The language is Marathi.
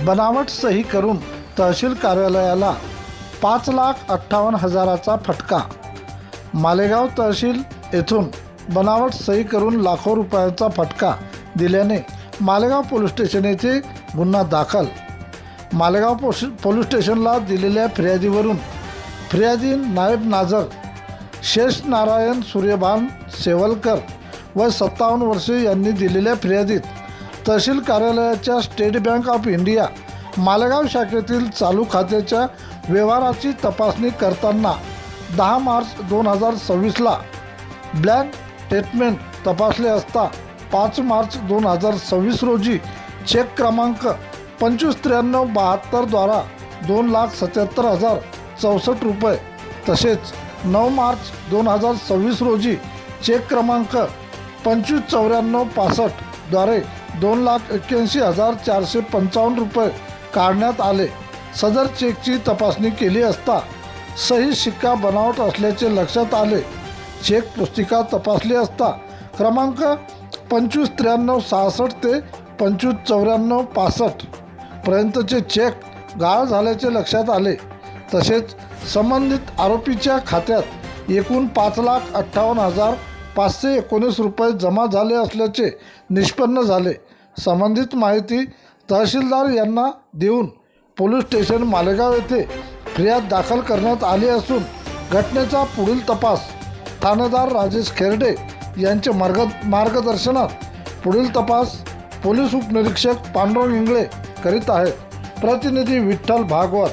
बनावट सही करून तहसील कार्यालयाला 5,58,000चा फटका। मालेगाव तहसील येथून बनावट सही करून लाखो रुपयांचा फटका दिल्याने मालेगाव पोलीस स्टेशन येथे गुन्हा दाखल। मालेगाव पोलीस स्टेशनला दिलेल्या फिर्यादीवरून फिर्यादी नायब नाझर शेष नारायण सूर्यभान सेवलकर व 57 वर्षे यांनी दिलेल्या फिर्यादीत तहसील कार्यालयाच्या state bank of India Malegaon शाखेतील चालू खात्याच्या व्यवहाराची तपासणी करताना 10 मार्च 2026ला ब्लँक स्टेटमेंट तपासले असता 5 मार्च 2026 रोजी चेक क्रमांक 259372 द्वारा 2,77,064 रुपये तसेच 9 मार्च 2026 रोजी चेक क्रमांक 259465 द्वारे 2,81,455 रुपये काढण्यात आले। सदर चेकची तपासणी केली असता सही शिक्का बनावट असल्याचे लक्षात आले। चेक पुस्तिका तपासली असता क्रमांक 259366 ते 259465 पर्यंतचे चेक गाळ झाल्याचे लक्षात आले। तसेच संबंधित आरोपीच्या खात्यात एकूण 5,58,519 रुपये जमा झाले असल्याचे निष्पन्न झाले। संबंधित माहिती तहसीलदार यांना देऊन पोलीस स्टेशन मालेगाव येथे फिर्याद दाखल करण्यात आली असून घटनेचा पुढील तपास ठाणेदार राजेश खेरडे यांच्या मार्गदर्शनात पुढील तपास पोलीस उपनिरीक्षक पांडुरंग इंगळे करीत आहेत। प्रतिनिधी विठ्ठल भागवत।